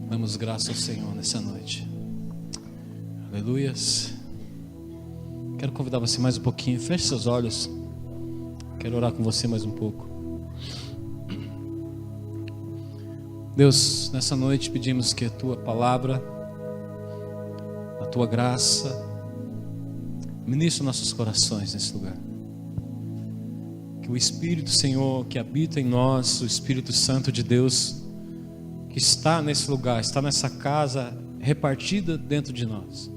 Damos graça ao Senhor nessa noite. Aleluias. Quero convidar você mais um pouquinho. Feche seus olhos. Quero orar com você mais um pouco. Deus, nessa noite pedimos que a Tua palavra, a Tua graça, ministre nossos corações nesse lugar. Que o Espírito, Senhor, que habita em nós, o Espírito Santo de Deus, que está nesse lugar, está nessa casa repartida dentro de nós.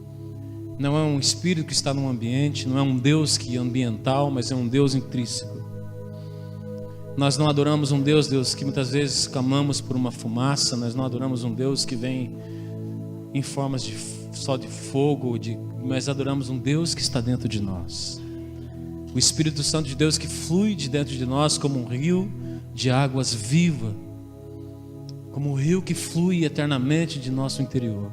Não é um Espírito que está num ambiente, não é um Deus que é ambiental, mas é um Deus intrínseco. Nós não adoramos um Deus, que muitas vezes clamamos por uma fumaça. Nós não adoramos um Deus que vem em formas só de fogo, mas adoramos um Deus que está dentro de nós. O Espírito Santo de Deus que flui de dentro de nós como um rio de águas viva, como um rio que flui eternamente de nosso interior.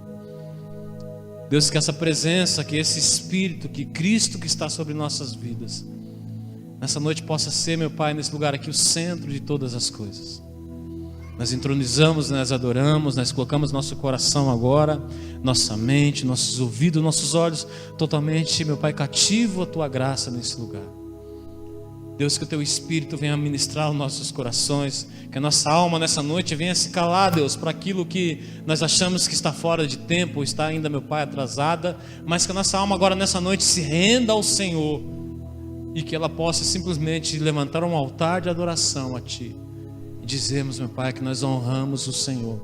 Deus, que essa presença, que esse Espírito, que Cristo que está sobre nossas vidas, nessa noite possa ser, meu Pai, nesse lugar aqui, o centro de todas as coisas. Nós entronizamos, nós adoramos, nós colocamos nosso coração agora, nossa mente, nossos ouvidos, nossos olhos, totalmente, meu Pai, cativo a Tua graça nesse lugar. Deus, que o Teu Espírito venha ministrar os nossos corações, que a nossa alma nessa noite venha se calar, Deus, para aquilo que nós achamos que está fora de tempo, ou está ainda, meu Pai, atrasada, mas que a nossa alma agora nessa noite se renda ao Senhor, e que ela possa simplesmente levantar um altar de adoração a Ti, e dizermos, meu Pai, que nós honramos o Senhor,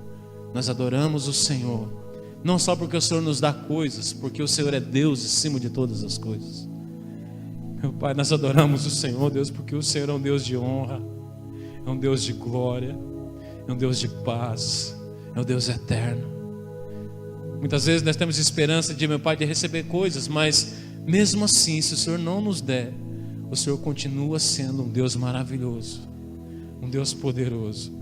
nós adoramos o Senhor, não só porque o Senhor nos dá coisas, porque o Senhor é Deus acima de todas as coisas. Meu Pai, nós adoramos o Senhor, Deus, porque o Senhor é um Deus de honra, é um Deus de glória, é um Deus de paz, é um Deus eterno. Muitas vezes nós temos esperança de, meu Pai, de receber coisas, mas mesmo assim, se o Senhor não nos der, o Senhor continua sendo um Deus maravilhoso, um Deus poderoso,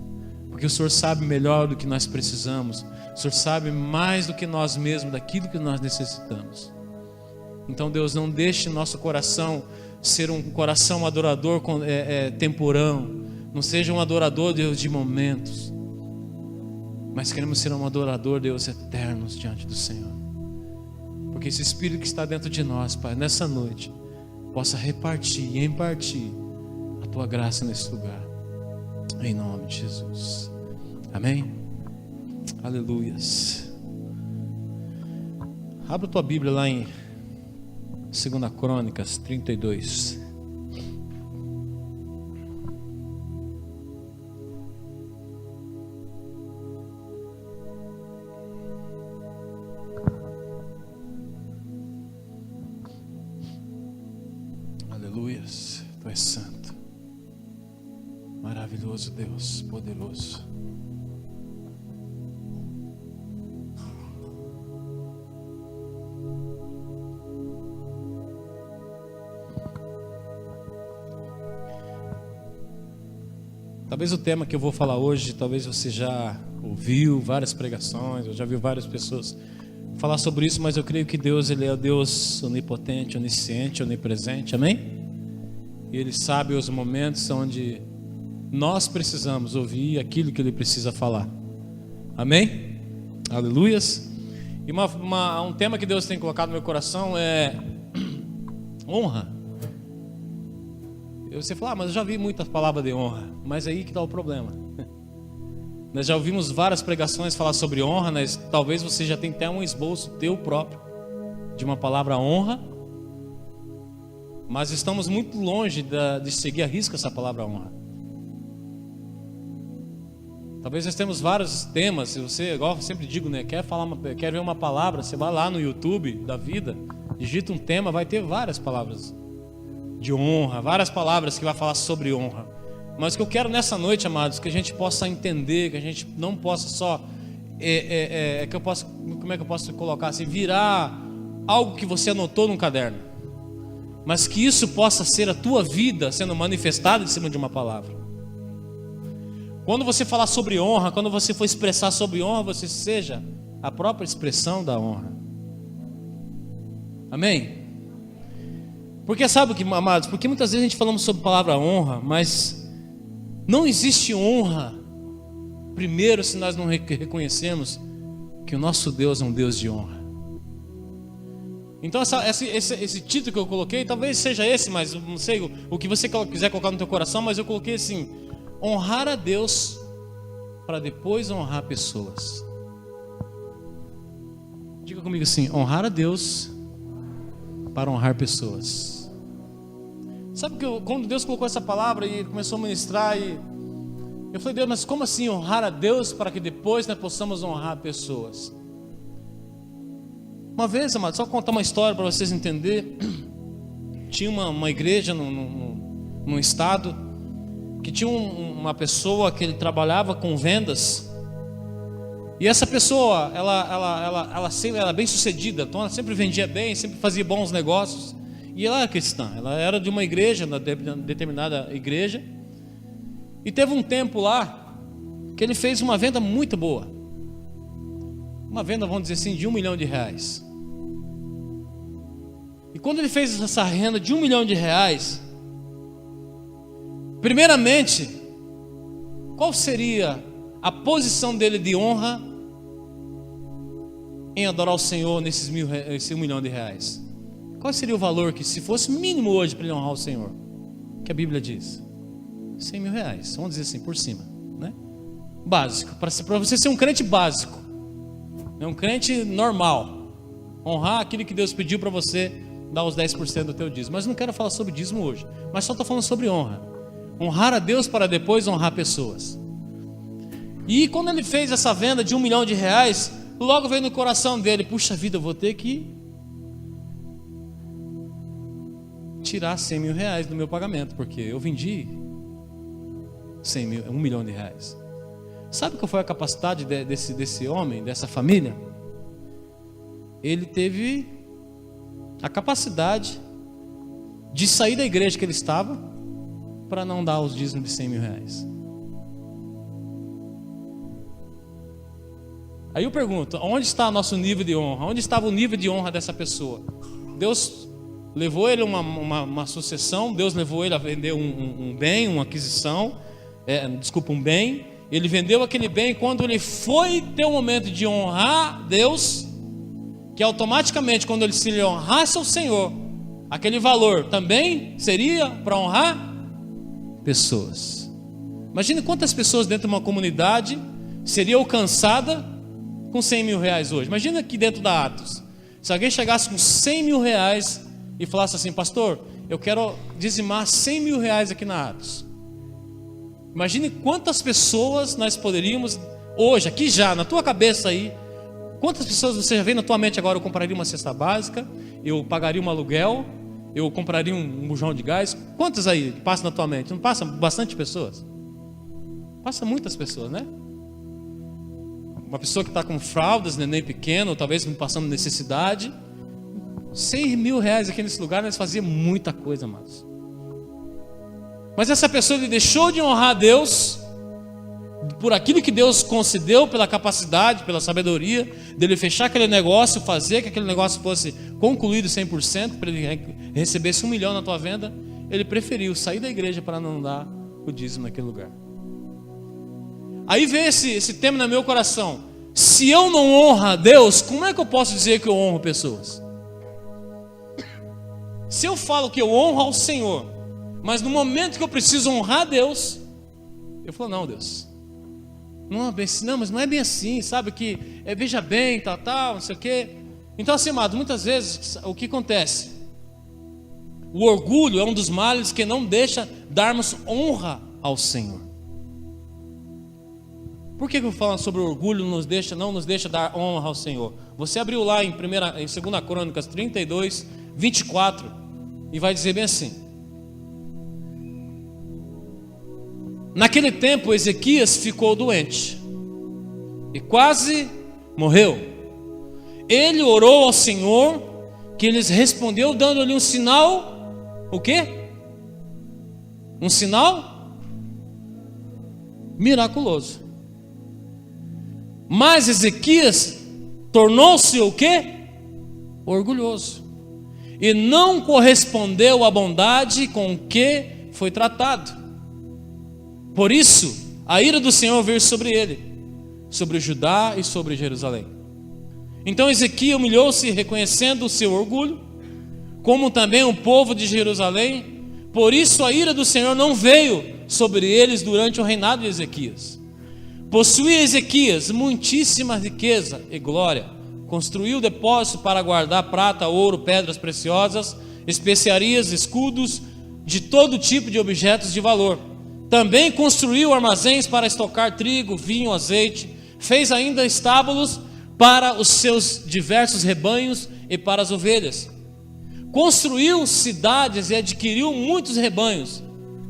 porque o Senhor sabe melhor do que nós precisamos, o Senhor sabe mais do que nós mesmos, daquilo que nós necessitamos. Então, Deus, não deixe nosso coração ser um coração adorador temporão, não seja um adorador, Deus, de momentos, mas queremos ser um adorador, Deus, eternos diante do Senhor, porque esse Espírito que está dentro de nós, Pai, nessa noite, possa repartir e impartir a Tua graça nesse lugar, em nome de Jesus, amém? Aleluias. Abra a tua Bíblia lá em 2 Crônicas 32. Aleluias, Tu és santo, maravilhoso Deus, poderoso. Talvez o tema que eu vou falar hoje, talvez você já ouviu várias pregações, eu já vi várias pessoas falar sobre isso, mas eu creio que Deus, Ele é o Deus onipotente, onisciente, onipresente, amém? E Ele sabe os momentos onde nós precisamos ouvir aquilo que Ele precisa falar, amém? Aleluias. E um tema que Deus tem colocado no meu coração é honra. Você fala, mas eu já vi muitas palavras de honra, mas aí que está o problema. Nós já ouvimos várias pregações falar sobre honra, mas talvez você já tenha até um esboço teu próprio de uma palavra honra, mas estamos muito longe de seguir à risca essa palavra honra. Talvez nós temos vários temas, se você, igual eu sempre digo, né, quer ver uma palavra, você vai lá no YouTube da vida, digita um tema, vai ter várias palavras de honra, várias palavras que vai falar sobre honra. Mas o que eu quero nessa noite, amados, que a gente possa entender, que a gente não possa só como é que eu posso colocar assim, virar algo que você anotou num caderno, mas que isso possa ser a tua vida sendo manifestada em cima de uma palavra. Quando você falar sobre honra, quando você for expressar sobre honra, você seja a própria expressão da honra. Amém? Porque sabe o que, amados? Porque muitas vezes a gente falamos sobre a palavra honra, mas não existe honra primeiro se nós não reconhecemos que o nosso Deus é um Deus de honra. Então esse título que eu coloquei, talvez seja esse, mas não sei o que você quiser colocar no teu coração, mas eu coloquei assim: honrar a Deus para depois honrar pessoas. Diga comigo assim: honrar a Deus para honrar pessoas. Sabe que quando Deus colocou essa palavra e começou a ministrar, e eu falei: Deus, mas como assim honrar a Deus para que depois nós possamos honrar pessoas? Uma vez, amado, só contar uma história para vocês entenderem. Tinha uma igreja num estado que tinha uma pessoa que ele trabalhava com vendas. E essa pessoa, ela sempre era bem sucedida, então ela sempre vendia bem, sempre fazia bons negócios. E ela era cristã, ela era de uma igreja, uma determinada igreja. E teve um tempo lá que ele fez uma venda muito boa. Uma venda, vamos dizer assim, de R$1 milhão. E quando ele fez essa renda de R$1 milhão, primeiramente, qual seria a posição dele de honra em adorar o Senhor esse R$1 milhão? Qual seria o valor que, se fosse mínimo hoje para ele honrar o Senhor, que a Bíblia diz? R$100 mil, vamos dizer assim, por cima, né? Básico, para você ser um crente básico, é um crente normal, honrar aquilo que Deus pediu para você, dar os 10% do teu dízimo. Mas não quero falar sobre dízimo hoje, mas só estou falando sobre honra. Honrar a Deus para depois honrar pessoas. E quando ele fez essa venda de R$1 milhão, logo veio no coração dele: puxa vida, eu vou ter que tirar R$100 mil do meu pagamento, porque eu vendi R$1 milhão. Sabe qual foi a capacidade desse homem, dessa família? Ele teve a capacidade de sair da igreja que ele estava para não dar os dízimos de R$100 mil. Aí eu pergunto: onde está o nosso nível de honra? Onde estava o nível de honra dessa pessoa? Deus levou ele a uma sucessão, Deus levou ele a vender um bem, uma aquisição, um bem. Ele vendeu aquele bem. Quando ele foi ter o momento de honrar Deus, que automaticamente quando ele se honrasse ao Senhor, aquele valor também seria para honrar pessoas. Imagine quantas pessoas dentro de uma comunidade seria alcançada com R$100 mil hoje. Imagina aqui dentro da Atos, se alguém chegasse com R$100 mil e falasse assim: pastor, eu quero dizimar R$100 mil aqui na Atos. Imagine quantas pessoas nós poderíamos hoje, aqui já, na tua cabeça aí, quantas pessoas você já vê na tua mente agora? Eu compraria uma cesta básica, eu pagaria um aluguel, eu compraria um bujão de gás. Quantas aí passam na tua mente? Não passa bastante pessoas? Passa muitas pessoas, né? Uma pessoa que está com fraldas, neném pequeno, ou talvez passando necessidade. R$100 mil aqui nesse lugar, nós fazíamos muita coisa, amados. Mas essa pessoa, ele deixou de honrar a Deus por aquilo que Deus concedeu, pela capacidade, pela sabedoria dele fechar aquele negócio, fazer que aquele negócio fosse concluído 100%, para ele recebesse R$1 milhão na tua venda. Ele preferiu sair da igreja para não dar o dízimo naquele lugar. Aí veio esse tema no meu coração: se eu não honro a Deus, como é que eu posso dizer que eu honro pessoas? Se eu falo que eu honro ao Senhor, mas no momento que eu preciso honrar a Deus, eu falo: não, Deus, não é bem assim, não, mas não é bem assim, sabe, que veja bem, tal, não sei o quê. Então assim, amado, muitas vezes o que acontece? O orgulho é um dos males que não deixa darmos honra ao Senhor. Por que eu falo sobre o orgulho não nos deixa dar honra ao Senhor? Você abriu lá em 2 Crônicas 32, 24, e vai dizer bem assim: naquele tempo Ezequias ficou doente e quase morreu. Ele orou ao Senhor, que ele respondeu dando-lhe um sinal. O quê? Um sinal miraculoso. Mas Ezequias tornou-se o quê? Orgulhoso, e não correspondeu à bondade com que foi tratado. Por isso, a ira do Senhor veio sobre ele, sobre Judá e sobre Jerusalém. Então Ezequias humilhou-se, reconhecendo o seu orgulho, como também o povo de Jerusalém. Por isso a ira do Senhor não veio sobre eles durante o reinado de Ezequias. Possuía Ezequias muitíssima riqueza e glória. Construiu depósitos para guardar prata, ouro, pedras preciosas, especiarias, escudos, de todo tipo de objetos de valor. Também construiu armazéns para estocar trigo, vinho, azeite. Fez ainda estábulos para os seus diversos rebanhos e para as ovelhas. Construiu cidades e adquiriu muitos rebanhos,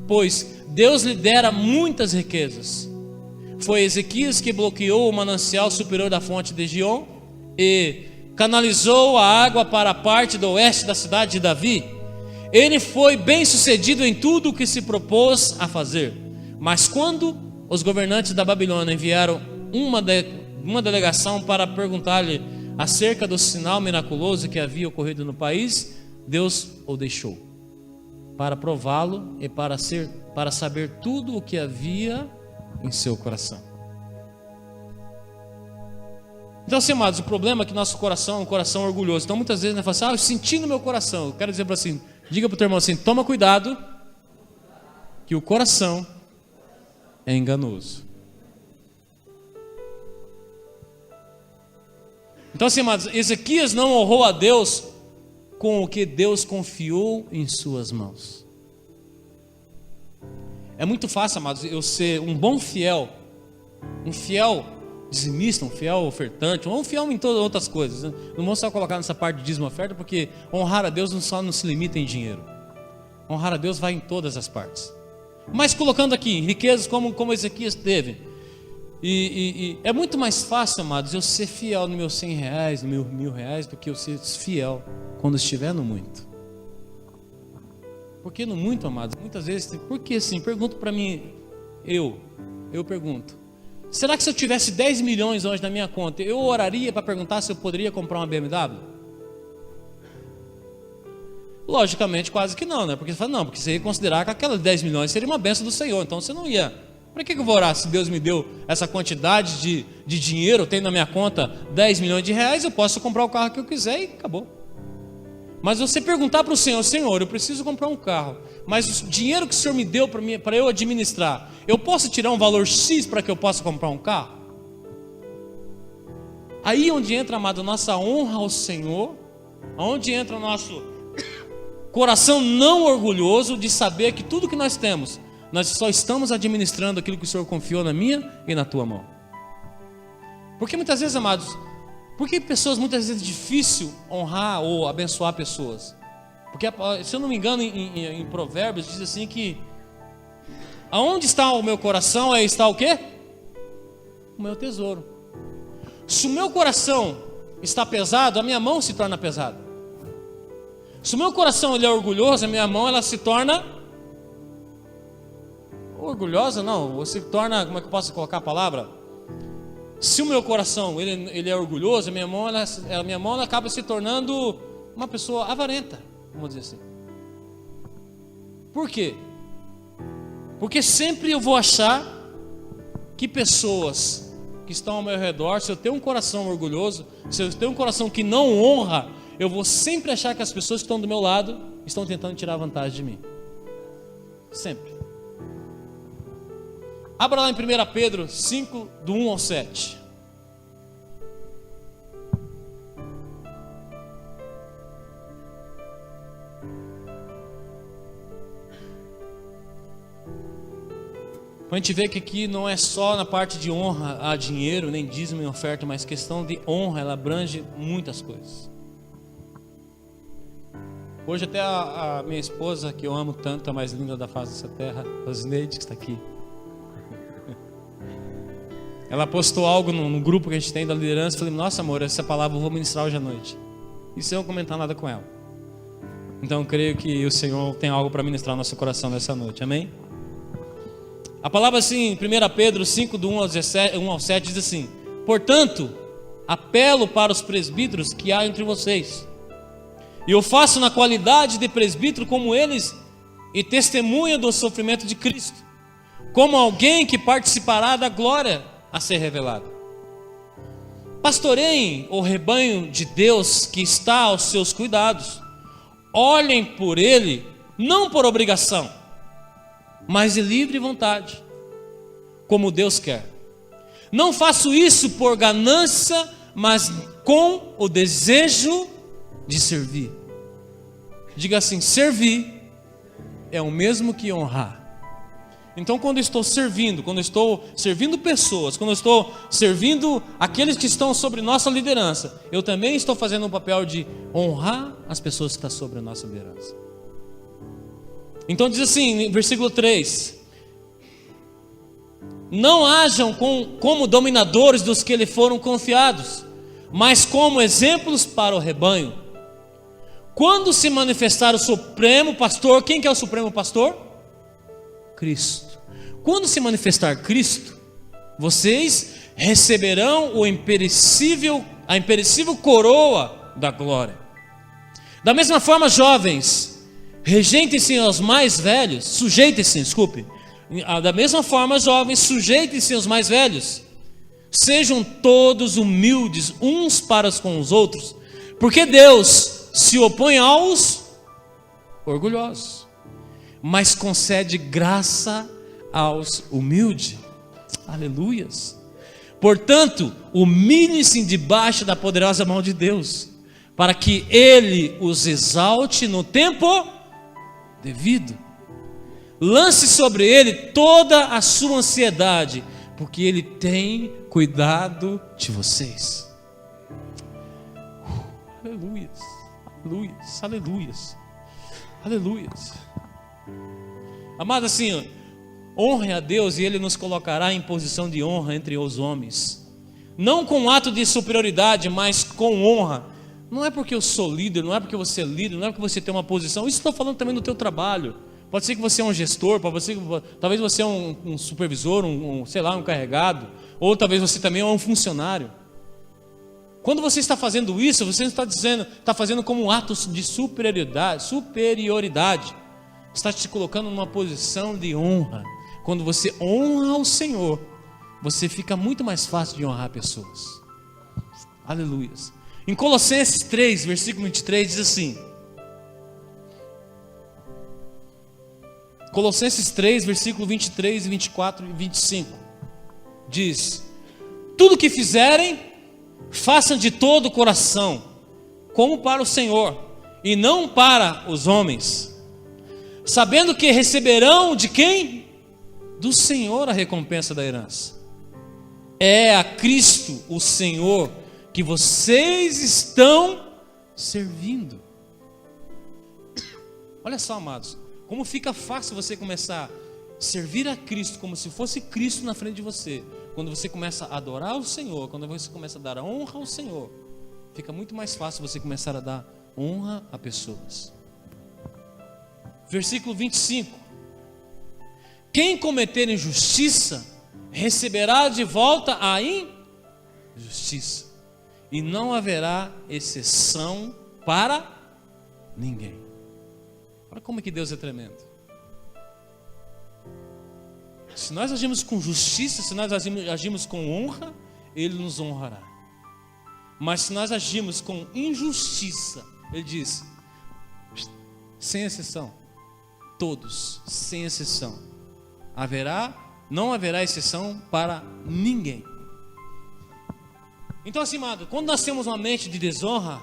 pois Deus lhe dera muitas riquezas. Foi Ezequias que bloqueou o manancial superior da fonte de Gion e canalizou a água para a parte do oeste da cidade de Davi. Ele foi bem sucedido em tudo o que se propôs a fazer. Mas quando os governantes da Babilônia enviaram uma delegação para perguntar-lhe acerca do sinal miraculoso que havia ocorrido no país, Deus o deixou para prová-lo e para saber tudo o que havia em seu coração. Então, assim, amados, o problema é que nosso coração é um coração orgulhoso. Então muitas vezes nós falamos assim: eu senti no meu coração. Eu quero dizer para assim, diga para o teu irmão assim: toma cuidado, que o coração é enganoso. Então, assim, amados, Ezequias não honrou a Deus com o que Deus confiou em suas mãos. É muito fácil, amados, eu ser um bom fiel, um fiel dizimista, um fiel ofertante, um fiel em todas as outras coisas, né? Não vamos só colocar nessa parte de dízimo e oferta, porque honrar a Deus não se limita em dinheiro. Honrar a Deus vai em todas as partes. Mas colocando aqui riquezas como Ezequias teve, e é muito mais fácil, amados, eu ser fiel nos meus 100 reais, nos meus 1.000 reais, do que eu ser fiel quando estiver no muito. Porque no muito, amados, muitas vezes, porque assim, pergunto para mim, eu pergunto, será que se eu tivesse 10 milhões hoje na minha conta, eu oraria para perguntar se eu poderia comprar uma BMW? Logicamente, quase que não, né? Porque você fala, não, porque você ia considerar que aquelas 10 milhões seria uma bênção do Senhor, então você não ia. Para que eu vou orar? Se Deus me deu essa quantidade de dinheiro, eu tenho na minha conta 10 milhões de reais, eu posso comprar o carro que eu quiser e acabou. Mas você perguntar para o Senhor: Senhor, eu preciso comprar um carro, mas o dinheiro que o Senhor me deu para eu administrar, eu posso tirar um valor X para que eu possa comprar um carro? Aí onde entra, amado, nossa honra ao Senhor, onde entra o nosso coração não orgulhoso de saber que tudo que nós temos, nós só estamos administrando aquilo que o Senhor confiou na minha e na tua mão. Porque muitas vezes, amados, porque pessoas, muitas vezes é difícil honrar ou abençoar pessoas? Porque, se eu não me engano, em Provérbios diz assim que aonde está o meu coração, aí está o quê? O meu tesouro. Se o meu coração está pesado, a minha mão se torna pesada. Se o meu coração ele é orgulhoso, a minha mão ela se torna orgulhosa, não, você se torna, como é que eu posso colocar a palavra? Se o meu coração ele é orgulhoso, a minha mão ela acaba se tornando uma pessoa avarenta, vamos dizer assim. Por quê? Porque sempre eu vou achar que pessoas que estão ao meu redor, se eu tenho um coração orgulhoso, se eu tenho um coração que não honra, eu vou sempre achar que as pessoas que estão do meu lado estão tentando tirar vantagem de mim. Sempre. Abra lá em 1 Pedro 5, do 1 ao 7. Para a gente ver que aqui não é só na parte de honra a dinheiro, nem dízimo e oferta, mas questão de honra, ela abrange muitas coisas. Hoje até a minha esposa, que eu amo tanto, a mais linda da face dessa terra, Rosineide, que está aqui, ela postou algo no grupo que a gente tem da liderança. Falei: nossa, amor, essa palavra eu vou ministrar hoje à noite. E sem eu comentar nada com ela. Então eu creio que o Senhor tem algo para ministrar no nosso coração nessa noite, amém? A palavra assim, 1 Pedro 5, do 1 ao 7 diz assim: portanto, apelo para os presbíteros que há entre vocês, e eu faço na qualidade de presbítero como eles, e testemunha do sofrimento de Cristo, como alguém que participará da glória a ser revelada. Pastoreiem o rebanho de Deus que está aos seus cuidados. Olhem por ele, não por obrigação, mas de livre vontade, como Deus quer. Não faço isso por ganância, mas com o desejo de servir. Diga assim: servir é o mesmo que honrar. Então, quando eu estou servindo pessoas, quando eu estou servindo aqueles que estão sobre nossa liderança, eu também estou fazendo um papel de honrar as pessoas que estão sobre a nossa liderança. Então diz assim, versículo 3: não hajam como dominadores dos que lhe foram confiados, mas como exemplos para o rebanho. Quando se manifestar o Supremo Pastor, quem que é o Supremo Pastor? Cristo. Quando se manifestar Cristo, vocês receberão a imperecível coroa da glória. Da mesma forma, jovens, sujeitem-se aos mais velhos. Da mesma forma, jovens, sujeitem-se aos mais velhos. Sejam todos humildes uns para com os outros, porque Deus se opõe aos orgulhosos, mas concede graça aos humildes. Aleluias. Portanto, humilhem-se debaixo da poderosa mão de Deus, para que Ele os exalte no tempo devido. Lance sobre Ele toda a sua ansiedade, porque Ele tem cuidado de vocês. Aleluias, aleluias, aleluias, aleluias. Amado, assim, honre a Deus e Ele nos colocará em posição de honra entre os homens. Não com ato de superioridade, mas com honra. Não é porque eu sou líder, não é porque você é líder, não é porque você tem uma posição. Isso estou falando também do teu trabalho. Pode ser que você é um gestor, talvez você é um supervisor, um encarregado, ou talvez você também é um funcionário. Quando você está fazendo isso, você está fazendo como um ato de superioridade. Está te colocando numa posição de honra. Quando você honra o Senhor, você fica muito mais fácil de honrar pessoas. Aleluias. Em Colossenses 3, versículo 23, diz assim. Colossenses 3, versículo 23, 24 e 25. Diz: tudo que fizerem, façam de todo o coração, como para o Senhor, e não para os homens, sabendo que receberão de quem? Do Senhor a recompensa da herança. É a Cristo, o Senhor, que vocês estão servindo. Olha só, amados, como fica fácil você começar a servir a Cristo como se fosse Cristo na frente de você. Quando você começa a adorar o Senhor, quando você começa a dar honra ao Senhor, fica muito mais fácil você começar a dar honra a pessoas. Versículo 25: quem cometer injustiça receberá de volta a injustiça, e não haverá exceção para ninguém. Olha como é que Deus é tremendo. Se nós agimos com justiça, se nós agimos com honra, Ele nos honrará. Mas se nós agimos com injustiça, Ele diz, sem exceção, todos, sem exceção, não haverá exceção para ninguém. Então, assim, amado, quando nós temos uma mente de desonra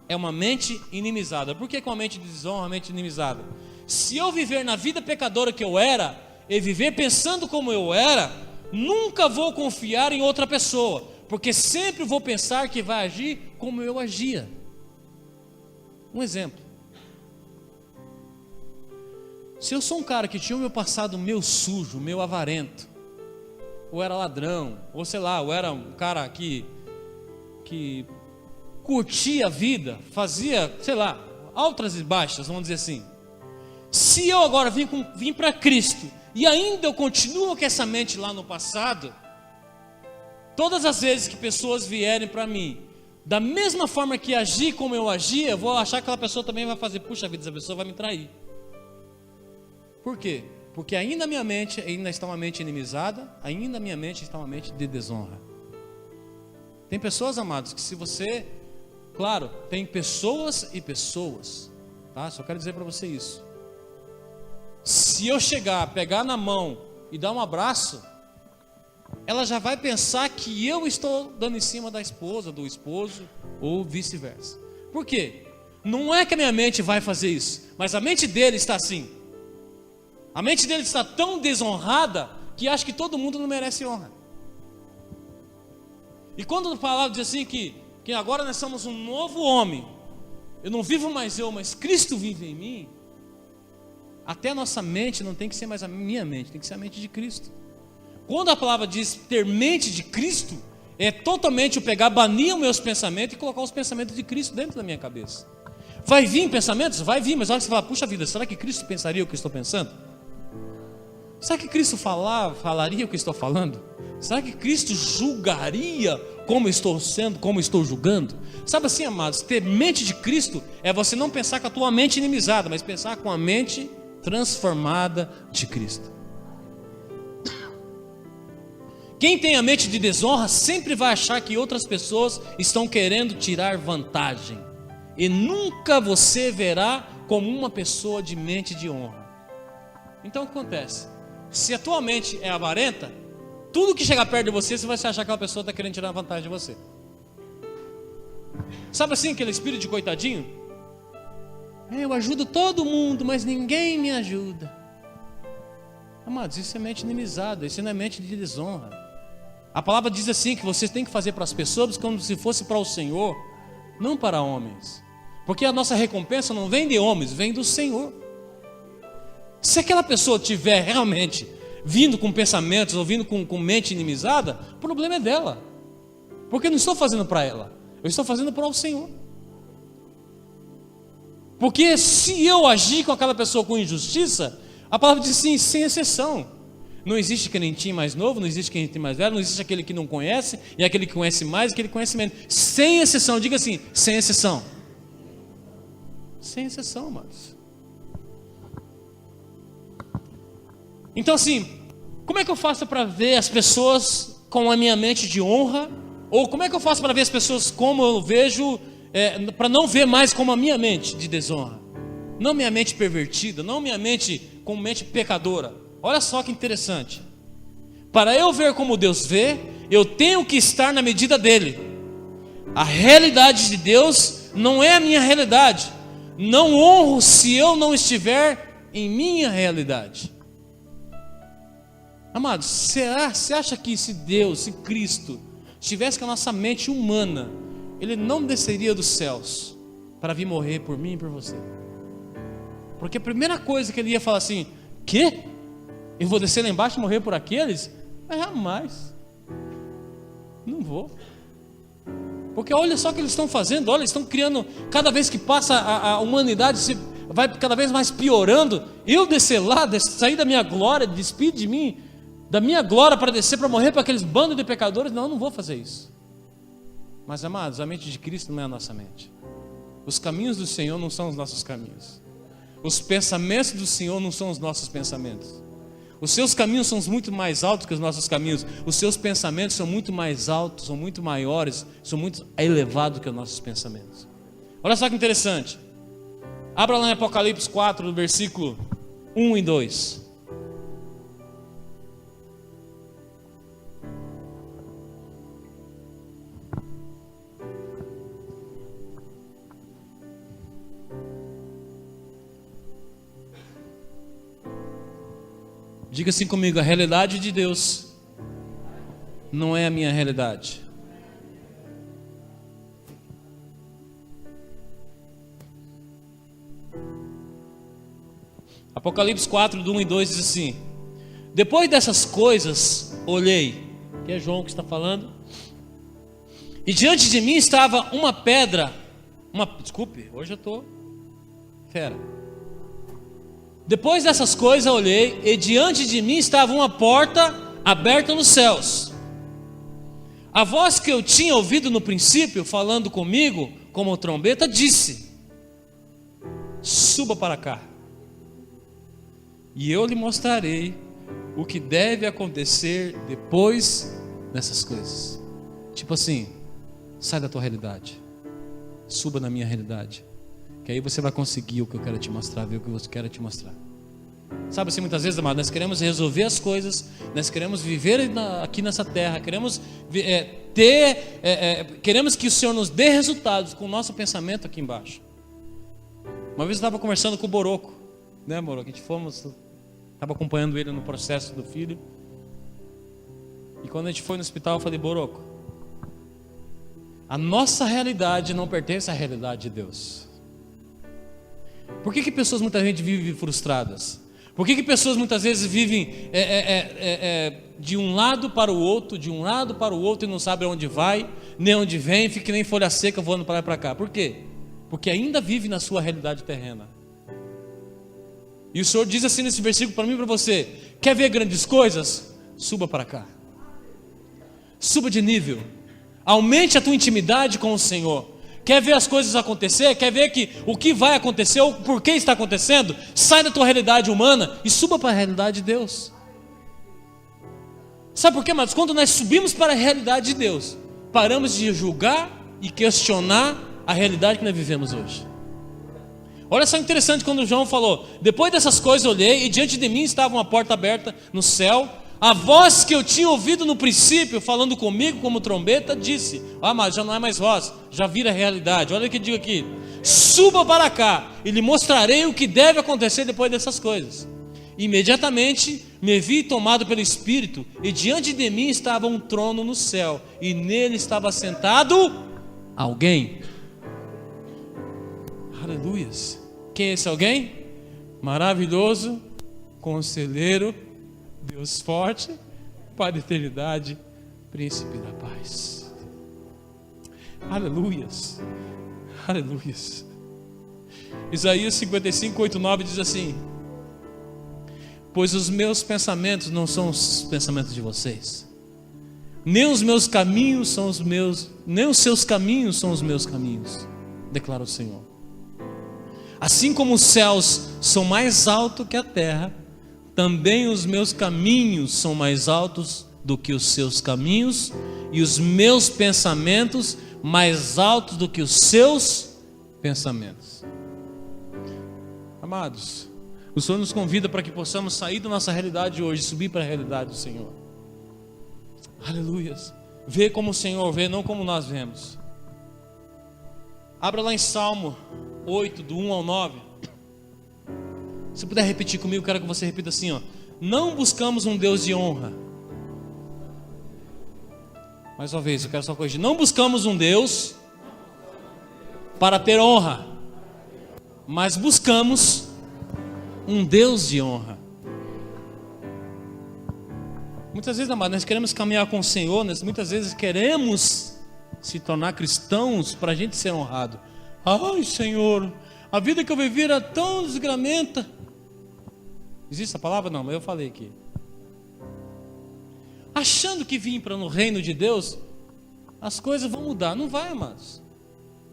é uma mente inimizada. Por que com a mente de desonra, a mente inimizada? Se eu viver na vida pecadora que eu era, e viver pensando como eu era, nunca vou confiar em outra pessoa, porque sempre vou pensar que vai agir como eu agia. Um exemplo: se eu sou um cara que tinha o meu passado meio sujo, meio avarento, ou era ladrão, ou sei lá, ou era um cara que curtia a vida, fazia, sei lá, altas e baixas, vamos dizer assim. Se eu agora vim para Cristo e ainda eu continuo com essa mente lá no passado, todas as vezes que pessoas vierem para mim, da mesma forma que agir como eu agia, eu vou achar que aquela pessoa também vai fazer, puxa vida, essa pessoa vai me trair. Por quê? Porque ainda a minha mente ainda está uma mente inimizada, ainda a minha mente está uma mente de desonra. Tem pessoas, amados, que se você... Claro, tem pessoas e pessoas, tá? Só quero dizer para você isso. Se eu chegar, pegar na mão e dar um abraço, ela já vai pensar que eu estou dando em cima da esposa, do esposo, ou vice-versa. Por quê? Não é que a minha mente vai fazer isso, mas a mente dele está assim. A mente dele está tão desonrada que acha que todo mundo não merece honra. E quando a palavra diz assim que agora nós somos um novo homem, eu não vivo mais eu, mas Cristo vive em mim, até a nossa mente não tem que ser mais a minha mente, tem que ser a mente de Cristo. Quando a palavra diz ter mente de Cristo, é totalmente eu pegar, banir os meus pensamentos e colocar os pensamentos de Cristo dentro da minha cabeça. Vai vir pensamentos? Vai vir, mas olha que você fala, puxa vida, será que Cristo pensaria o que eu estou pensando? Será que Cristo falaria o que eu estou falando? Será que Cristo julgaria como eu estou sendo, como eu estou julgando? Sabe assim, amados, ter mente de Cristo é você não pensar com a tua mente inimizada, mas pensar com a mente transformada de Cristo. Quem tem a mente de desonra sempre vai achar que outras pessoas estão querendo tirar vantagem. E nunca você verá como uma pessoa de mente de honra. Então o que acontece? Se a tua mente é avarenta, tudo que chegar perto de você, você vai achar que aquela pessoa está querendo tirar vantagem de você. Sabe assim, aquele espírito de coitadinho? Eu ajudo todo mundo, mas ninguém me ajuda. Amados, isso é mente inimizada, isso não é mente de desonra. A palavra diz assim, que você tem que fazer para as pessoas como se fosse para o Senhor, não para homens. Porque a nossa recompensa não vem de homens, vem do Senhor. Se aquela pessoa tiver realmente vindo com pensamentos ou vindo com mente inimizada, o problema é dela. Porque eu não estou fazendo para ela, eu estou fazendo para o Senhor. Porque se eu agir com aquela pessoa com injustiça, a palavra diz assim, sem exceção. Não existe crentinho mais novo, não existe crentinho mais velho, não existe aquele que não conhece, e aquele que conhece mais, e aquele que conhece menos. Sem exceção, diga assim, sem exceção. Sem exceção, amados. Então assim, como é que eu faço para ver as pessoas com a minha mente de honra? Ou como é que eu faço para ver as pessoas como eu vejo, para não ver mais como a minha mente de desonra? Não minha mente pervertida, não minha mente com mente pecadora. Olha só que interessante. Para eu ver como Deus vê, eu tenho que estar na medida dele. A realidade de Deus não é a minha realidade. Não honro se eu não estiver em minha realidade. Amados, você acha que se Deus, se Cristo estivesse com a nossa mente humana, Ele não desceria dos céus para vir morrer por mim e por você? Porque a primeira coisa que Ele ia falar assim, quê? Eu vou descer lá embaixo e morrer por aqueles? Mas jamais. Não vou. Porque olha só o que eles estão fazendo, olha, eles estão criando, cada vez que passa a humanidade vai cada vez mais piorando. Eu descer lá, sair da minha glória, despir de mim, da minha glória para descer, para morrer para aqueles bandos de pecadores, não vou fazer isso. Mas amados, a mente de Cristo não é a nossa mente. Os caminhos do Senhor não são os nossos caminhos. Os pensamentos do Senhor não são os nossos pensamentos. Os seus caminhos são muito mais altos que os nossos caminhos. Os seus pensamentos são muito mais altos, são muito maiores, são muito elevados que os nossos pensamentos. Olha só que interessante. Abra lá em Apocalipse 4, no versículo 1 e 2. Diga assim comigo, a realidade de Deus não é a minha realidade. Apocalipse 4, do 1 e 2 diz assim: depois dessas coisas olhei, que é João que está falando, e diante de mim estava uma pedra, desculpe, hoje eu estou fera. Depois dessas coisas olhei, e diante de mim estava uma porta aberta nos céus. A voz que eu tinha ouvido no princípio, falando comigo, como trombeta, disse: suba para cá. e eu lhe mostrarei o que deve acontecer depois dessas coisas. Tipo assim, sai da tua realidade, suba na minha realidade, que aí você vai conseguir o que eu quero te mostrar, ver o que eu quero te mostrar. Sabe assim, muitas vezes, amado, nós queremos resolver as coisas, nós queremos viver aqui nessa terra, queremos queremos que o Senhor nos dê resultados com o nosso pensamento aqui embaixo. Uma vez eu estava conversando com o Boroco, né, Boroco? A gente estava acompanhando ele no processo do filho. E quando a gente foi no hospital, eu falei: Boroco, a nossa realidade não pertence à realidade de Deus. Por que pessoas muitas vezes vivem frustradas? Por que pessoas muitas vezes vivem de um lado para o outro, de um lado para o outro, e não sabem onde vai, nem onde vem, fica que nem folha seca voando para lá e para cá? Por quê? Porque ainda vive na sua realidade terrena. E o Senhor diz assim nesse versículo para mim e para você: quer ver grandes coisas? Suba para cá. Suba de nível. Aumente a tua intimidade com o Senhor. Quer ver as coisas acontecer? Quer ver o que vai acontecer, ou por que está acontecendo? Sai da tua realidade humana e suba para a realidade de Deus. Sabe por quê, amados? Quando nós subimos para a realidade de Deus, paramos de julgar e questionar a realidade que nós vivemos hoje. Olha só interessante quando João falou: depois dessas coisas eu olhei, e diante de mim estava uma porta aberta no céu. A voz que eu tinha ouvido no princípio, falando comigo como trombeta, disse: mas já não é mais voz, já vira realidade. Olha o que digo aqui: suba para cá e lhe mostrarei o que deve acontecer depois dessas coisas. Imediatamente me vi tomado pelo Espírito, e diante de mim estava um trono no céu, e nele estava sentado alguém. Aleluias. Quem é esse alguém? Maravilhoso, Conselheiro, Deus forte, Pai da eternidade, Príncipe da paz. Aleluias, aleluias. Isaías 55, 8, 9 diz assim: pois os meus pensamentos não são os pensamentos de vocês, nem os meus caminhos são os meus, nem os seus caminhos são os meus caminhos, declara o Senhor. Assim como os céus são mais altos que a terra, também os meus caminhos são mais altos do que os seus caminhos, e os meus pensamentos mais altos do que os seus pensamentos. Amados, o Senhor nos convida para que possamos sair da nossa realidade hoje e subir para a realidade do Senhor. Aleluias. Ver como o Senhor vê, não como nós vemos. Abra lá em Salmo 8, do 1 ao 9. Se puder repetir comigo, quero que você repita assim, ó: não buscamos um Deus de honra. Mais uma vez, eu quero só corrigir: não buscamos um Deus para ter honra, mas buscamos um Deus de honra. Muitas vezes, amado, nós queremos caminhar com o Senhor, nós muitas vezes queremos se tornar cristãos para a gente ser honrado. Ai, Senhor, a vida que eu vivi era tão desgramenta. Existe essa palavra? Não, mas eu falei aqui. Achando que vim para no reino de Deus, as coisas vão mudar. Não vai, amados.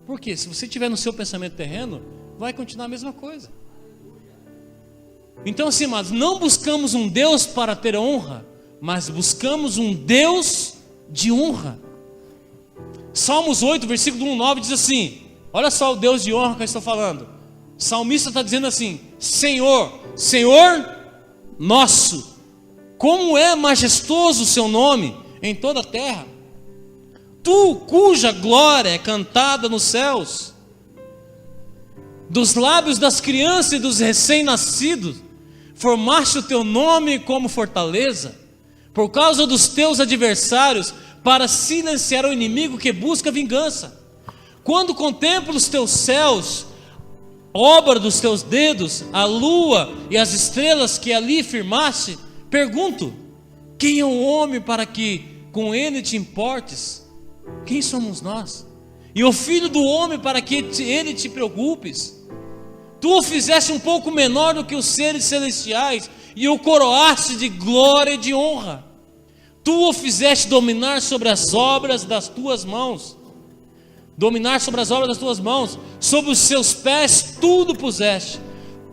Por quê? Se você estiver no seu pensamento terreno, vai continuar a mesma coisa. Então assim, amados, não buscamos um Deus para ter honra, mas buscamos um Deus de honra. Salmos 8, versículo 1 ao 9 diz assim: olha só o Deus de honra que eu estou falando. O salmista está dizendo assim: Senhor, Senhor nosso, como é majestoso o seu nome em toda a terra. Tu, cuja glória é cantada nos céus, dos lábios das crianças e dos recém-nascidos, formaste o teu nome como fortaleza, por causa dos teus adversários, para silenciar o inimigo que busca vingança. Quando contemplo os teus céus, obra dos teus dedos, a lua e as estrelas que ali firmaste, pergunto: quem é o homem para que com ele te importes? Quem somos nós? E o filho do homem para que ele te preocupes? Tu o fizeste um pouco menor do que os seres celestiais, e o coroaste de glória e de honra. Tu o fizeste dominar sobre as obras das tuas mãos. Dominar sobre as obras das tuas mãos. Sobre os seus pés tudo puseste.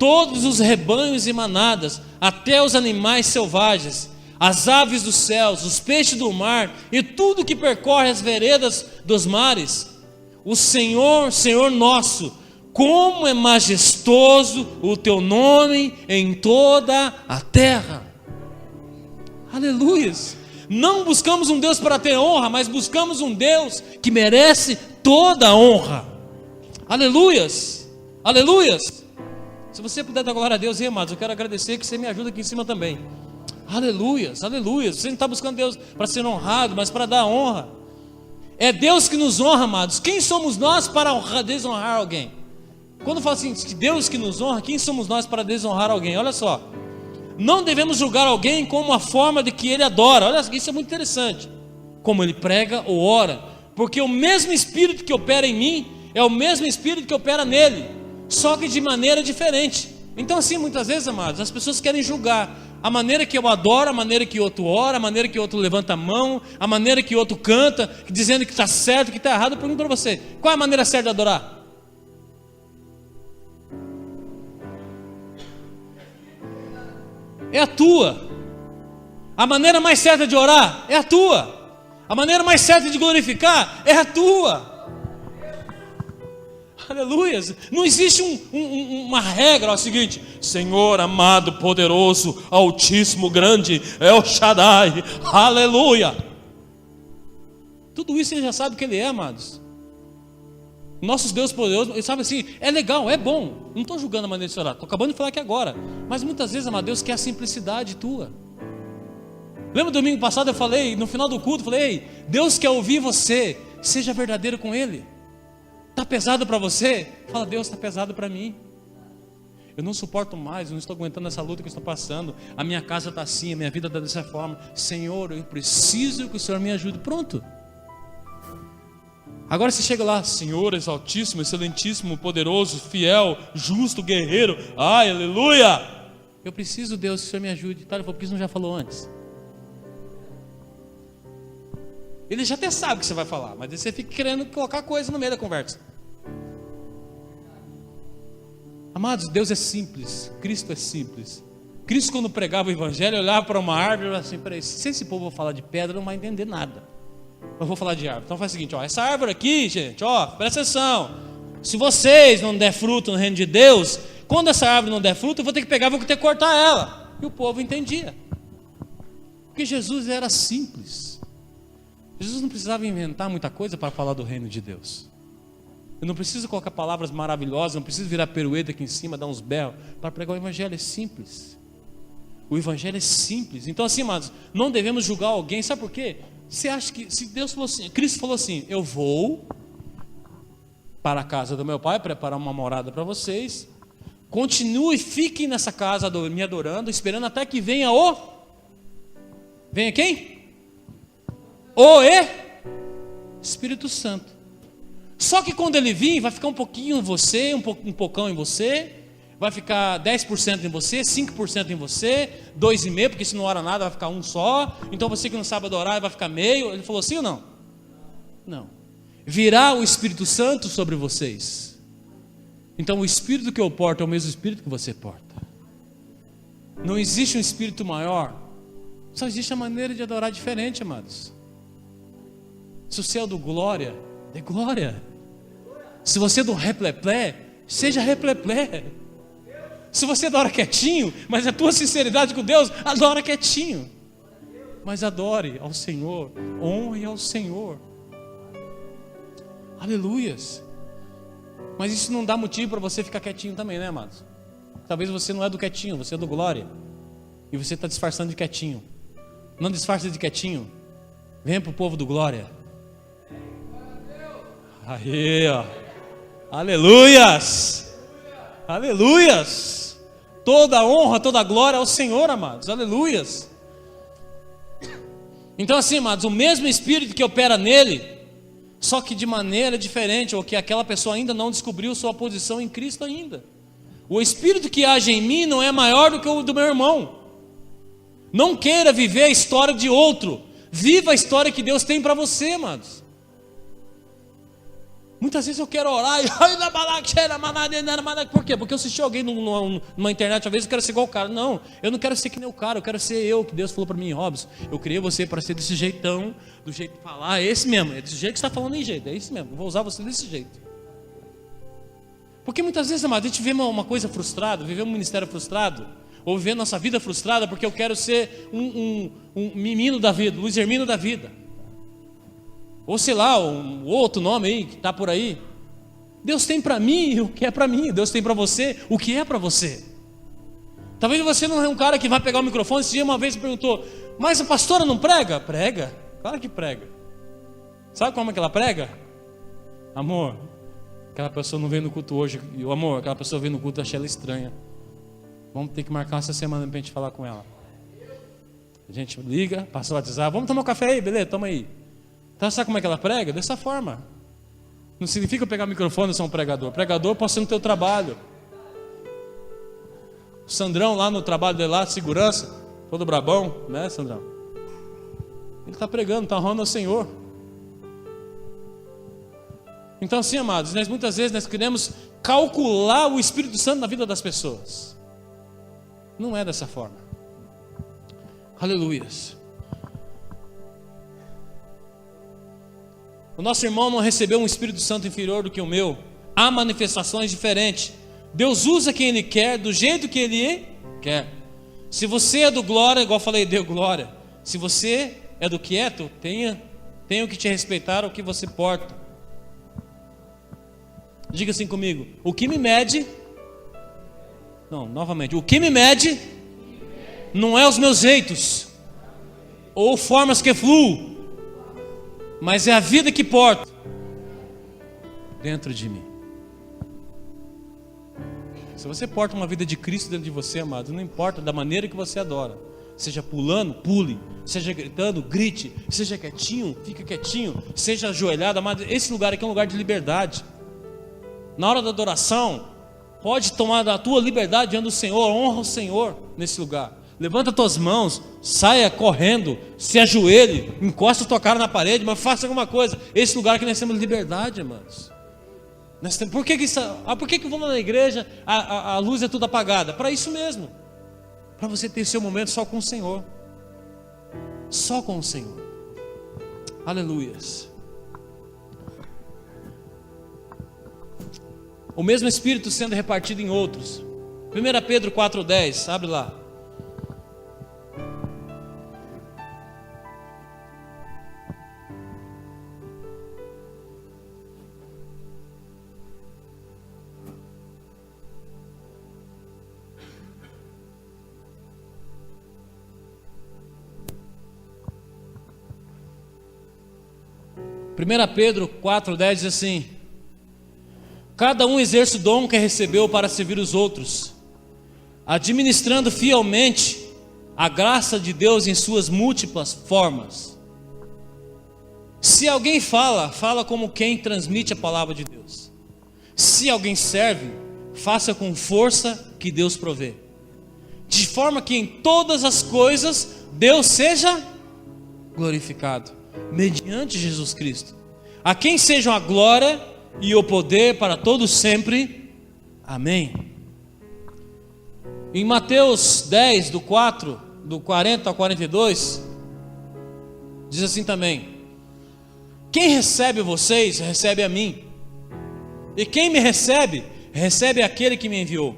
todos os rebanhos e manadas, até os animais selvagens, as aves dos céus, os peixes do mar e tudo que percorre as veredas dos mares. O Senhor, Senhor nosso, como é majestoso o teu nome em toda a terra. Aleluias. Não buscamos um Deus para ter honra, mas buscamos um Deus que merece toda a honra. Aleluias, aleluias. Se você puder dar glória a Deus, amados, eu quero agradecer que você me ajuda aqui em cima também. Aleluias, aleluias. Você não está buscando Deus para ser honrado, mas para dar honra. É Deus que nos honra, amados. Quem somos nós para desonrar alguém? Quando fala assim, que Deus que nos honra, quem somos nós para desonrar alguém? Olha só, não devemos julgar alguém com uma forma de que ele adora. Olha, isso é muito interessante. Como ele prega ou ora, porque o mesmo Espírito que opera em mim é o mesmo Espírito que opera nele, só que de maneira diferente. Então assim, muitas vezes, amados, as pessoas querem julgar a maneira que eu adoro, a maneira que outro ora, a maneira que outro levanta a mão, a maneira que outro canta, dizendo que está certo, que está errado. Eu pergunto para você, qual é a maneira certa de adorar? É a tua. A maneira mais certa de orar é a tua. A maneira mais certa de glorificar é a tua. Aleluia. Não existe uma regra. É o seguinte: Senhor amado, poderoso, altíssimo, grande, El Shaddai, aleluia. Tudo isso você já sabe que Ele é, amados. Nossos Deus poderoso, ele sabe assim, é legal, é bom. Não estou julgando a maneira de orar, estou acabando de falar aqui agora. Mas muitas vezes, amado, Deus quer a simplicidade tua. Lembra domingo passado eu falei, no final do culto, eu falei: ei, Deus quer ouvir você, seja verdadeiro com Ele. Está pesado para você? Fala: Deus, está pesado para mim. Eu não suporto mais, eu não estou aguentando essa luta que eu estou passando. A minha casa está assim, a minha vida está dessa forma. Senhor, eu preciso que o Senhor me ajude. Pronto. Agora você chega lá: Senhor, exaltíssimo, excelentíssimo, poderoso, fiel, justo, guerreiro. Ai, aleluia. Eu preciso, Deus, que o Senhor me ajude. Tá, ele falou: por que você não já falou antes? Ele já até sabe o que você vai falar, mas você fica querendo colocar coisa no meio da conversa. Amados, Deus é simples, Cristo é simples. Cristo, quando pregava o evangelho, olhava para uma árvore e falava assim: peraí, se esse povo for falar de pedra, não vai entender nada. Eu vou falar de árvore. Então faz o seguinte, ó, essa árvore aqui, gente, ó, presta atenção. Se vocês não der fruto no reino de Deus, quando essa árvore não der fruto, eu vou ter que pegar, vou ter que cortar ela. E o povo entendia. Porque Jesus era simples. Jesus não precisava inventar muita coisa para falar do reino de Deus. Eu não preciso colocar palavras maravilhosas, não preciso virar perueta aqui em cima, dar uns berros. Para pregar o evangelho é simples. O evangelho é simples. Então assim, amados, não devemos julgar alguém. Sabe por quê? Você acha que, se Deus falou assim, Cristo falou assim: eu vou para a casa do meu pai, preparar uma morada para vocês, continue, fiquem nessa casa me adorando, esperando até que venha venha quem? Espírito Santo. Só que quando ele vir, vai ficar um pouquinho em você, um pocão em você, vai ficar 10% em você, 5% em você, 2,5%, porque se não ora nada vai ficar um só. Então você que não sabe adorar vai ficar meio. Ele falou assim ou não? Não. Virá o Espírito Santo sobre vocês. Então o Espírito que eu porto é o mesmo Espírito que você porta. Não existe um Espírito maior. Só existe a maneira de adorar diferente, amados. Se você é do glória, dê glória. Se você é do repleplé, seja repleplé. Se você adora quietinho, mas a tua sinceridade com Deus, adora quietinho. Mas adore ao Senhor, honre ao Senhor. Aleluias. Mas isso não dá motivo para você ficar quietinho também, né, amados? Talvez você não é do quietinho, você é do glória. E você está disfarçando de quietinho. Não disfarce de quietinho. Venha para o povo do glória. Aí, ó. Aleluias. Aleluias. Toda a honra, toda a glória ao Senhor, amados. Aleluias. Então assim, amados, o mesmo Espírito que opera nele, só que de maneira diferente, ou que aquela pessoa ainda não descobriu sua posição em Cristo ainda. O Espírito que age em mim não é maior do que o do meu irmão. Não queira viver a história de outro. Viva a história que Deus tem para você, amados. Muitas vezes eu quero orar e por quê? Porque eu assisti alguém numa internet, às vezes eu quero ser igual o cara. Não, eu não quero ser que nem o cara, eu quero ser eu, que Deus falou para mim, Robson, eu criei você para ser desse jeitão, do jeito de falar, é esse mesmo, é desse jeito que você está falando em jeito, é isso mesmo, eu vou usar você desse jeito. Porque muitas vezes, amado, a gente vê uma coisa frustrada, viver um ministério frustrado, ou viver nossa vida frustrada, porque eu quero ser um menino da vida, Luiz Hermino da vida. Ou sei lá, um outro nome aí que está por aí. Deus tem para mim o que é para mim. Deus tem para você o que é para você. Talvez você não é um cara que vai pegar o microfone. Esse dia uma vez me perguntou, mas a pastora não prega? Prega, claro que prega. Sabe como é que ela prega? Amor, aquela pessoa não veio no culto hoje. E o amor, aquela pessoa veio no culto, eu achei ela estranha. Vamos ter que marcar essa semana para a gente falar com ela. A gente liga, passa o WhatsApp, vamos tomar um café aí, beleza, toma aí. Então, sabe como é que ela prega? Dessa forma. Não significa eu pegar o microfone e ser um pregador. Pregador pode ser no teu trabalho. O Sandrão lá no trabalho dele lá, de segurança, todo brabão, né, Sandrão? Ele está pregando, está honrando ao Senhor. Então, assim, amados, muitas vezes nós queremos calcular o Espírito Santo na vida das pessoas. Não é dessa forma. Aleluias. O nosso irmão não recebeu um Espírito Santo inferior do que o meu. Há manifestações diferentes. Deus usa quem Ele quer, do jeito que Ele quer. Se você é do glória, igual eu falei, deu glória. Se você é do quieto, tenha que te respeitar o que você porta. Diga assim comigo. O que me mede... Não, novamente. O que me mede não é os meus jeitos ou formas que fluo, mas é a vida que porto dentro de mim. Se você porta uma vida de Cristo dentro de você, amado, não importa da maneira que você adora, seja pulando, pule, seja gritando, grite, seja quietinho, fica quietinho, seja ajoelhado, amado, esse lugar aqui é um lugar de liberdade. Na hora da adoração, pode tomar da tua liberdade diante do Senhor, honra o Senhor nesse lugar. Levanta tuas mãos, saia correndo, se ajoelhe, encosta tua cara na parede, mas faça alguma coisa. Esse lugar que nós temos liberdade, irmãos. Por que eu vou na igreja, a luz é tudo apagada? Para isso mesmo. Para você ter seu momento só com o Senhor. Só com o Senhor. Aleluias. O mesmo Espírito sendo repartido em outros. 1 Pedro 4,10, abre lá. Primeira Pedro 4,10 diz assim: cada um exerce o dom que recebeu para servir os outros, administrando fielmente a graça de Deus em suas múltiplas formas. Se alguém fala como quem transmite a palavra de Deus. Se alguém serve, faça com força que Deus provê, de forma que em todas as coisas Deus seja glorificado, mediante Jesus Cristo, a quem sejam a glória e o poder para todos sempre. Amém. Em Mateus 10, do 40 ao 42, diz assim também: quem recebe vocês, recebe a mim, e quem me recebe, recebe aquele que me enviou.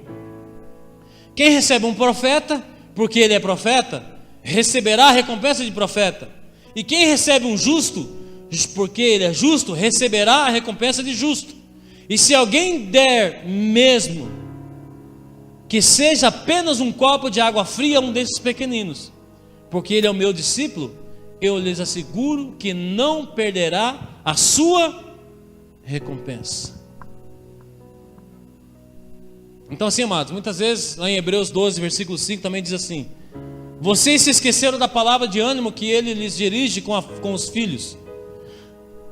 Quem recebe um profeta, porque ele é profeta, receberá a recompensa de profeta. E quem recebe um justo, porque ele é justo, receberá a recompensa de justo. E se alguém der mesmo que seja apenas um copo de água fria a um desses pequeninos, porque ele é o meu discípulo, eu lhes asseguro que não perderá a sua recompensa. Então assim, amados, muitas vezes lá em Hebreus 12, versículo 5 também diz assim: vocês se esqueceram da palavra de ânimo que ele lhes dirige com os filhos.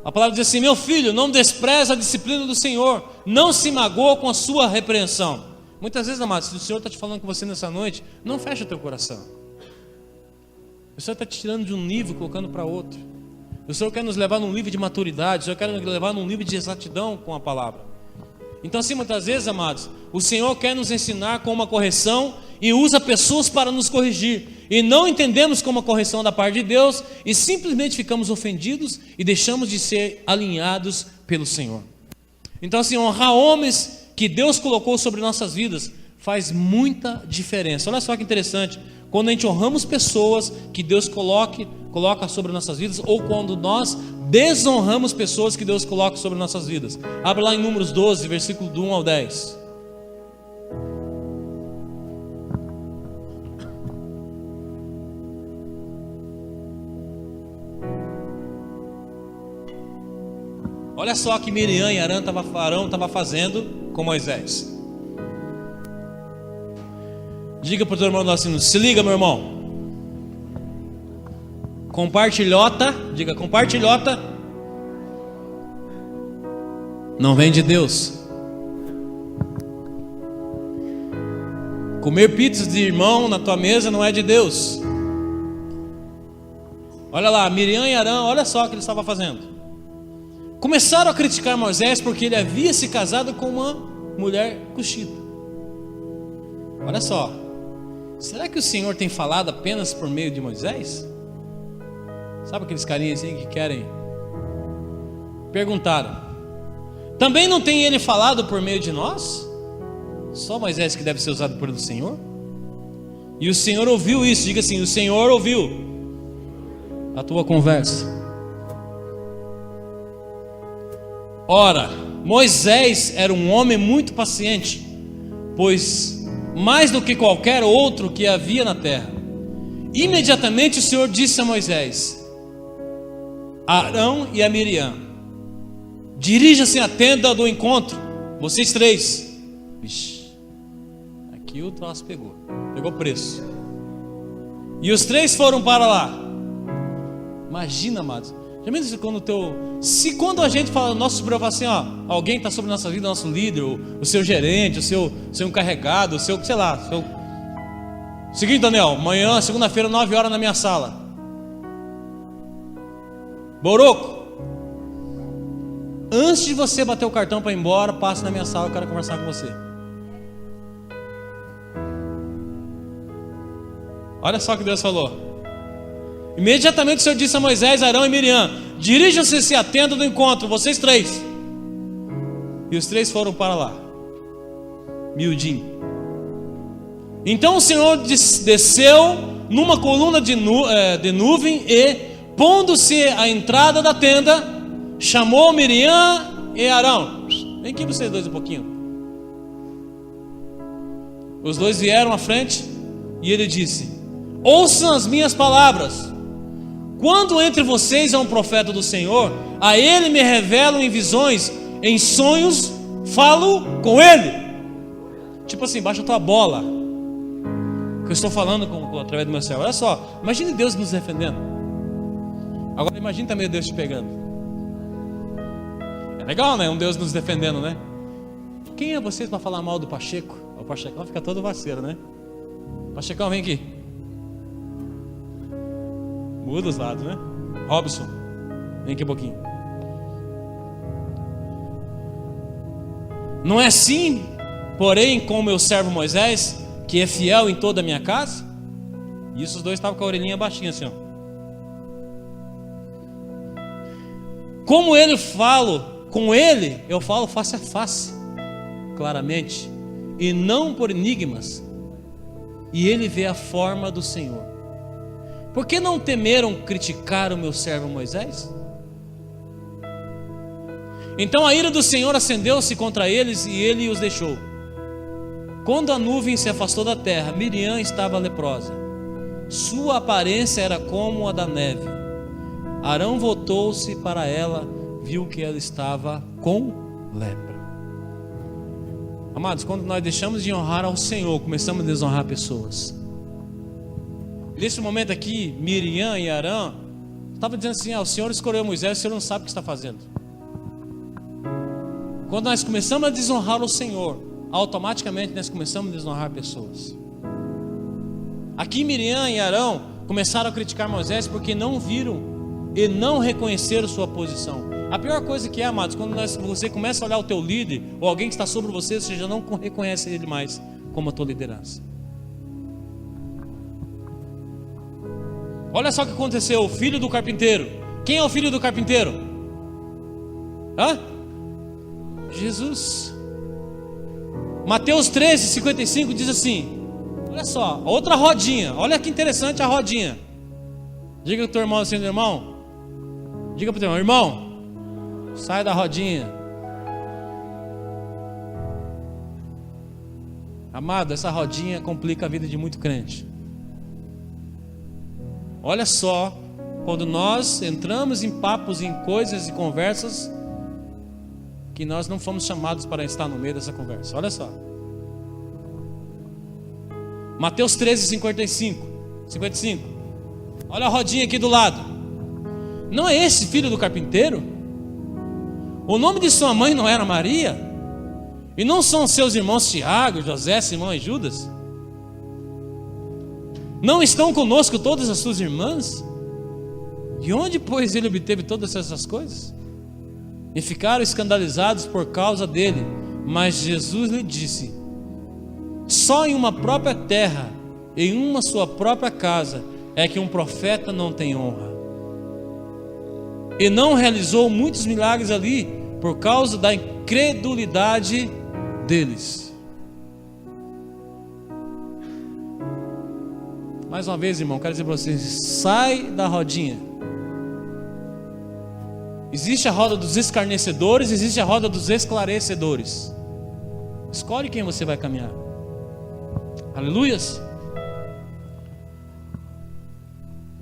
A palavra diz assim: meu filho, não despreze a disciplina do Senhor, não se magoa com a sua repreensão. Muitas vezes, amados, se o Senhor está te falando com você nessa noite, não fecha o teu coração. O Senhor está te tirando de um nível, colocando para outro. O Senhor quer nos levar num nível de maturidade. O Senhor quer nos levar num nível de exatidão com a palavra. Então assim, muitas vezes, amados, o Senhor quer nos ensinar com uma correção e usa pessoas para nos corrigir. E não entendemos como uma correção da parte de Deus e simplesmente ficamos ofendidos e deixamos de ser alinhados pelo Senhor. Então assim, honrar homens que Deus colocou sobre nossas vidas faz muita diferença. Olha só que interessante, quando a gente honramos pessoas que Deus coloca sobre nossas vidas, ou quando nós desonramos pessoas que Deus coloca sobre nossas vidas. Abra lá em Números 12, versículo do 1 ao 10. Olha só que Miriam e Arão estava fazendo com Moisés. Diga para o teu irmão assim, se liga, meu irmão. Compartilhota, diga compartilhota, não vem de Deus. Comer pizzas de irmão na tua mesa não é de Deus. Olha lá, Miriam e Arão, olha só o que eles estavam fazendo. Começaram a criticar Moisés porque ele havia se casado com uma mulher cuxita. Olha só, será que o Senhor tem falado apenas por meio de Moisés? Sabe aqueles carinhas assim que querem? Perguntaram: também não tem ele falado por meio de nós? Só Moisés que deve ser usado por o Senhor? E o Senhor ouviu isso. Diga assim: o Senhor ouviu a tua conversa. Ora, Moisés era um homem muito paciente, pois mais do que qualquer outro que havia na terra. Imediatamente o Senhor disse a Moisés, a Arão e a Miriam: dirija-se à tenda do encontro, vocês três. Vixe, aqui o troço pegou preço. E os três foram para lá. Imagina, amados, já mesmo quando a gente fala, nosso superior fala assim, ó, alguém está sobre a nossa vida, nosso líder, o seu gerente, o seu encarregado, o seu, sei lá, seguinte, Daniel, amanhã, segunda-feira, 9 horas na minha sala. Boroco, antes de você bater o cartão para ir embora, passe na minha sala, eu quero conversar com você. Olha só o que Deus falou. Imediatamente o Senhor disse a Moisés, Arão e Miriam: dirijam-se à tenda do encontro, vocês três. E os três foram para lá, miudinho. Então o Senhor desceu numa coluna de nuvem e, pondo-se à entrada da tenda, chamou Miriam e Arão. Vem aqui vocês dois um pouquinho. Os dois vieram à frente e ele disse: ouçam as minhas palavras. Quando entre vocês há um profeta do Senhor, a ele me revelam em visões, em sonhos, falo com ele. Tipo assim, baixa a tua bola, que eu estou falando através do meu céu. Olha só, imagine Deus nos defendendo. Agora imagine também Deus te pegando. É legal, né? Um Deus nos defendendo, né? Quem é vocês para falar mal do Pacheco? O Pachecão fica todo vaceiro, né? Pachecão, vem aqui. Muda os lados, né? Robson, vem aqui um pouquinho. Não é assim, porém, com o meu servo Moisés, que é fiel em toda a minha casa? E isso os dois estavam com a orelhinha baixinha assim, ó. Como ele falo, com ele eu falo face a face, claramente, e não por enigmas. E ele vê a forma do Senhor. Por que não temeram criticar o meu servo Moisés? Então a ira do Senhor acendeu-se contra eles e ele os deixou. Quando a nuvem se afastou da terra, Miriam estava leprosa. Sua aparência era como a da neve. Arão voltou-se para ela, viu que ela estava com lepra. Amados, quando nós deixamos de honrar ao Senhor, começamos a desonrar pessoas. Nesse momento aqui, Miriam e Arão estavam dizendo assim: o Senhor escolheu Moisés, o Senhor não sabe o que está fazendo. Quando nós começamos a desonrar o Senhor, automaticamente nós começamos a desonrar pessoas. Aqui Miriam e Arão começaram a criticar Moisés porque não viram e não reconhecer sua posição. A pior coisa que é, amados, quando você começa a olhar o teu líder, ou alguém que está sobre você, você já não reconhece ele mais como a tua liderança. Olha só o que aconteceu, o filho do carpinteiro. Quem é o filho do carpinteiro? Jesus. Mateus 13:55 diz assim, olha só, outra rodinha. Olha que interessante a rodinha. Diga pro teu irmão assim, irmão. Diga pro teu irmão, sai da rodinha. Amado, essa rodinha complica a vida de muito crente. Olha só, quando nós entramos em papos, em coisas e conversas que nós não fomos chamados para estar no meio dessa conversa. Olha só. Mateus 13:55. Olha a rodinha aqui do lado. Não é esse filho do carpinteiro? O nome de sua mãe não era Maria? E não são seus irmãos Tiago, José, Simão e Judas? Não estão conosco todas as suas irmãs? De onde, pois, ele obteve todas essas coisas? E ficaram escandalizados por causa dele. Mas Jesus lhe disse: só em uma própria terra, em uma sua própria casa, é que um profeta não tem honra. E não realizou muitos milagres ali, por causa da incredulidade deles. Mais uma vez, irmão, quero dizer para vocês, sai da rodinha. Existe a roda dos escarnecedores, existe a roda dos esclarecedores. Escolhe quem você vai caminhar. Aleluias.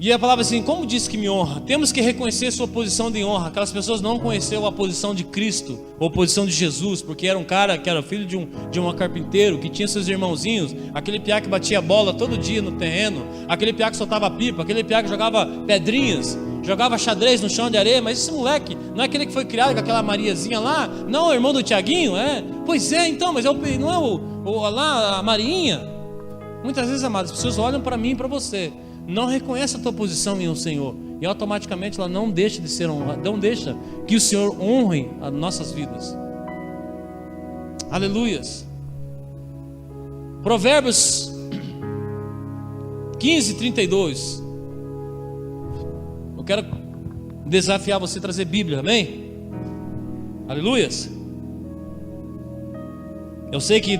E a palavra assim, como diz que me honra? Temos que reconhecer sua posição de honra. Aquelas pessoas não conheceram a posição de Cristo, ou a posição de Jesus, porque era um cara que era filho de um carpinteiro, que tinha seus irmãozinhos, aquele piá que batia bola todo dia no terreno, aquele piá que soltava pipa, aquele piá que jogava pedrinhas, jogava xadrez no chão de areia. Mas esse moleque, não é aquele que foi criado com aquela Mariazinha lá? Não, é o irmão do Tiaguinho? É? Pois é, então, mas não é lá a Marinha? Muitas vezes, amados, as pessoas olham para mim e para você, não reconhece a tua posição em o Senhor, e automaticamente ela não deixa de ser honrada, não deixa que o Senhor honre as nossas vidas. Aleluias. Provérbios 15:32. Eu quero desafiar você a trazer Bíblia, amém? Aleluias. Eu sei que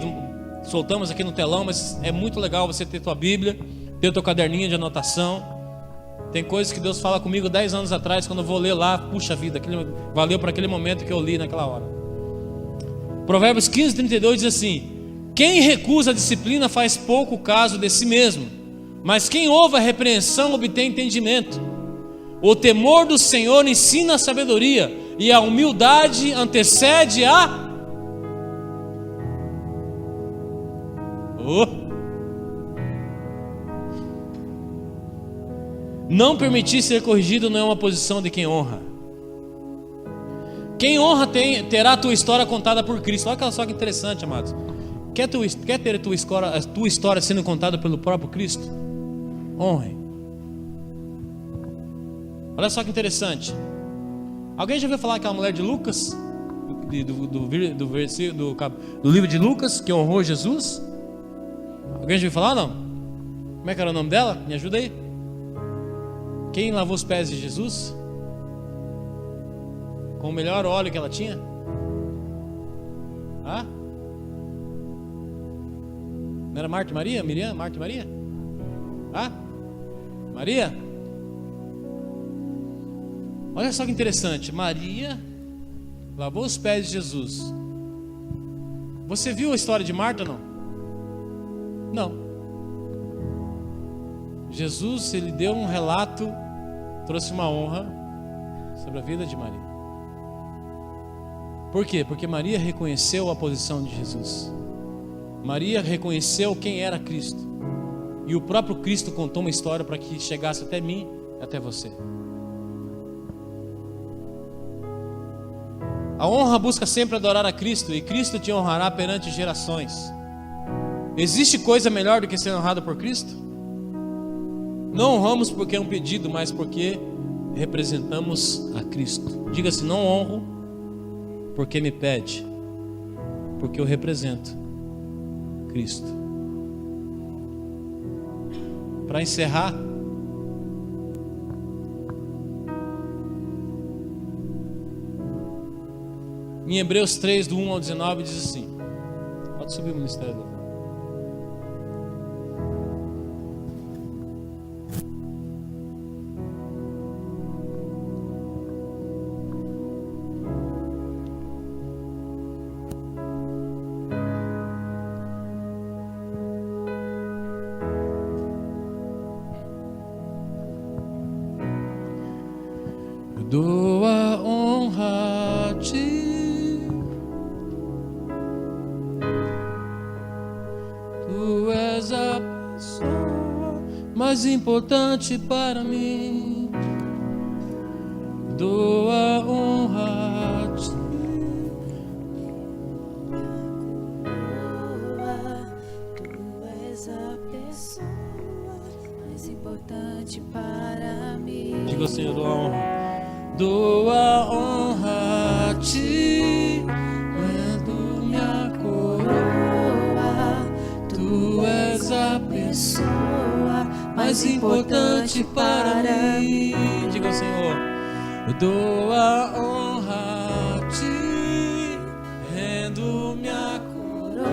soltamos aqui no telão, mas é muito legal você ter tua Bíblia, ter teu caderninho de anotação. Tem coisas que Deus fala comigo 10 anos atrás, quando eu vou ler lá, puxa vida, valeu para aquele momento que eu li naquela hora. Provérbios 15:32 diz assim: quem recusa a disciplina faz pouco caso de si mesmo, mas quem ouve a repreensão obtém entendimento. O temor do Senhor ensina a sabedoria, e a humildade antecede a... Não permitir ser corrigido não é uma posição de quem honra. Quem honra terá a tua história contada por Cristo. Olha só que interessante, amados. Quer ter a tua história sendo contada pelo próprio Cristo? Honre. Olha só que interessante. Alguém já ouviu falar aquela mulher de Lucas? Do livro de Lucas, que honrou Jesus? Alguém já ouviu falar, não? Como é que era o nome dela? Me ajuda aí. Quem lavou os pés de Jesus? Com o melhor óleo que ela tinha? Não era Marta e Maria? Miriam? Marta e Maria? Maria? Olha só que interessante. Maria lavou os pés de Jesus. Você viu a história de Marta, não? Não. Jesus, ele deu um relato, trouxe uma honra sobre a vida de Maria. Por quê? Porque Maria reconheceu a posição de Jesus. Maria reconheceu quem era Cristo. E o próprio Cristo contou uma história para que chegasse até mim, até você. A honra busca sempre adorar a Cristo, e Cristo te honrará perante gerações. Existe coisa melhor do que ser honrado por Cristo? Não honramos porque é um pedido, mas porque representamos a Cristo. Diga assim: não honro porque me pede, porque eu represento Cristo. Para encerrar, em Hebreus 3, do 1 ao 19, diz assim: pode subir o ministério da fé. Dou a honra a ti, tu és a pessoa mais importante para mim. Dou a honra a ti, tu és a pessoa mais importante para mim. diga assim: eu dou a honra. Dou a honra a ti, quando minha coroa, tu és a pessoa mais importante para mim. Diga, Senhor: eu dou a honra a ti, rendo minha coroa,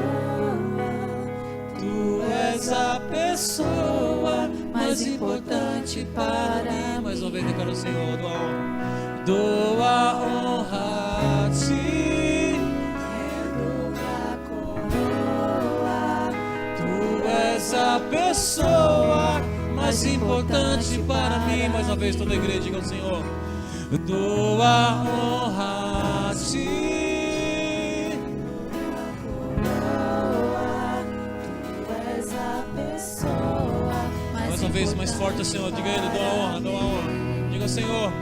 tu és a pessoa mais importante para mim. Mais uma vez, declaro: Senhor, dou a honra. Dou a honra a ti, rendo minha coroa, tu és a pessoa mais importante para mim. Mais uma vez, toda a igreja, diga ao Senhor: dou a honra a ti, tu és a pessoa mais uma vez, mais forte, Senhor, diga a Ele: dou a honra, dou a honra. Diga ao Senhor: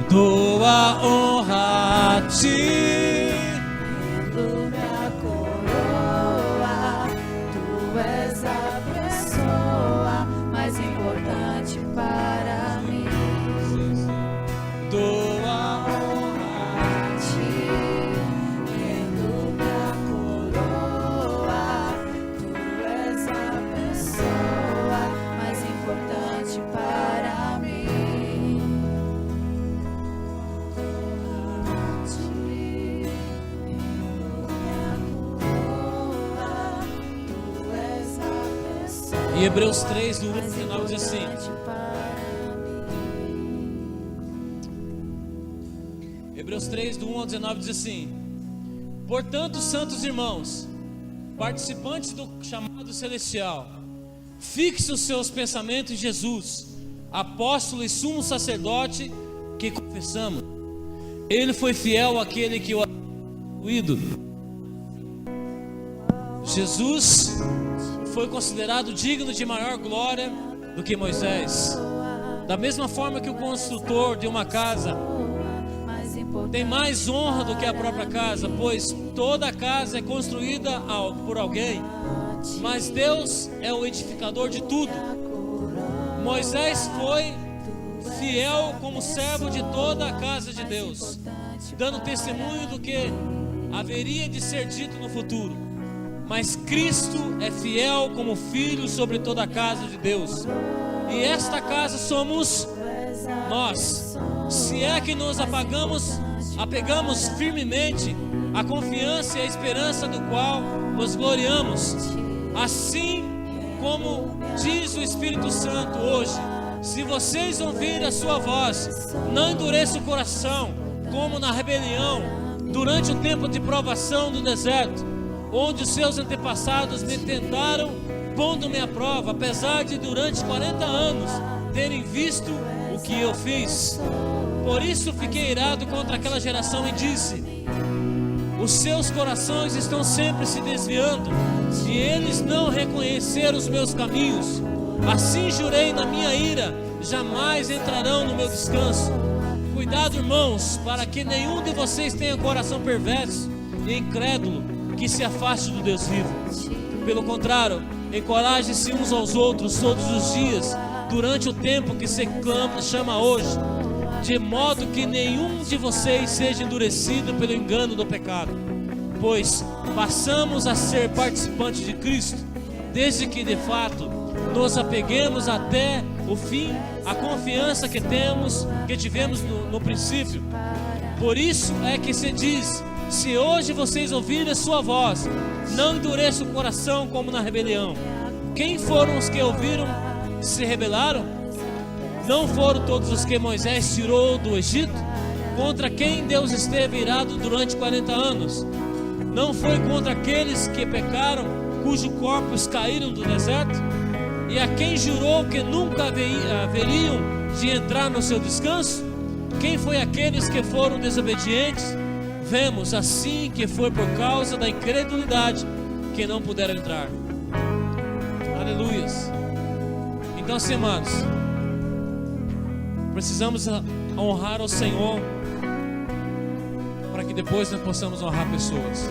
dou a honra a ti, rendo minha coroa, tu és a pessoa mais importante para mim. dou a honra A ti, rendo minha coroa, tu és a pessoa mais importante para mim. A ti, rendo minha coroa, tu és a pessoa Em Hebreus 3, do 1 ao mais 19, diz assim: importante para mim. Hebreus 3, do 1 ao 19, diz assim: portanto, santos irmãos, participantes do chamado celestial, fixe os seus pensamentos em Jesus, apóstolo e sumo sacerdote que confessamos. Ele foi fiel àquele que o ídolo. Jesus foi considerado digno de maior glória do que Moisés. Da mesma forma que o construtor de uma casa tem mais honra do que a própria casa, pois toda a casa é construída por alguém, mas Deus é o edificador de tudo. Moisés foi fiel como servo de toda a casa de Deus, dando testemunho do que haveria de ser dito no futuro. Mas Cristo é fiel como filho sobre toda a casa de Deus, e esta casa somos nós, se é que nos apegamos firmemente à confiança e à esperança do qual nos gloriamos. Assim como diz o Espírito Santo hoje: se vocês ouvirem a sua voz, não endureça o coração, como na rebelião, durante o tempo de provação do deserto, onde os seus antepassados me tentaram, pondo-me à prova, apesar de durante 40 anos terem visto o que eu fiz. Por isso fiquei irado contra aquela geração e disse: os seus corações estão sempre se desviando, e eles não reconheceram os meus caminhos. Assim jurei na minha ira: jamais entrarão no meu descanso. Cuidado, irmãos, para que nenhum de vocês tenha coração perverso e incrédulo, que se afaste do Deus vivo. Pelo contrário, encorajem-se uns aos outros todos os dias, durante o tempo que se chama hoje, de modo que nenhum de vocês seja endurecido pelo engano do pecado, pois passamos a ser participantes de Cristo, desde que de fato nos apeguemos até o fim à confiança que tivemos no princípio. Por isso é que se diz: se hoje vocês ouvirem a sua voz, não endureça o coração como na rebelião. Quem foram os que ouviram e se rebelaram? Não foram todos os que Moisés tirou do Egito, contra quem Deus esteve irado durante 40 anos? Não foi contra aqueles que pecaram, cujos corpos caíram do deserto? E a quem jurou que nunca haveriam de entrar no seu descanso? Quem foi aqueles que foram desobedientes? Vemos assim que foi por causa da incredulidade que não puderam entrar. Aleluias. Então, assim, amados, precisamos honrar ao Senhor, para que depois nós possamos honrar pessoas.